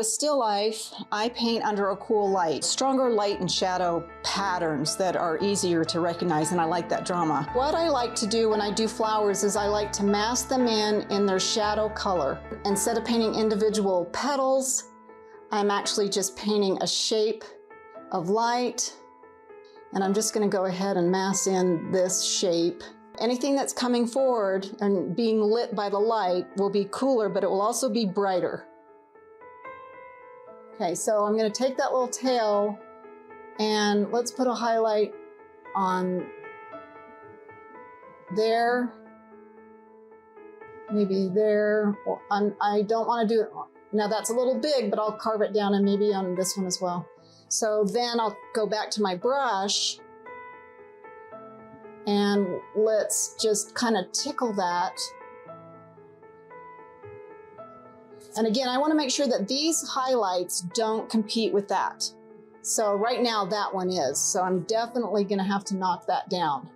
with still life, I paint under a cool light. Stronger light and shadow patterns that are easier to recognize, and I like that drama. What I like to do when I do flowers is I like to mask them in their shadow color. Instead of painting individual petals, I'm actually just painting a shape of light, and I'm just going to go ahead and mask in this shape. Anything that's coming forward and being lit by the light will be cooler, but it will also be brighter. Okay, so I'm going to take that little tail and let's put a highlight on there, maybe there. Well, I don't want to do it. Now that's a little big, but I'll carve it down and maybe on this one as well. So then I'll go back to my brush and let's just kind of tickle that. And again, I want to make sure that these highlights don't compete with that. So right now that one is. So I'm definitely going to have to knock that down.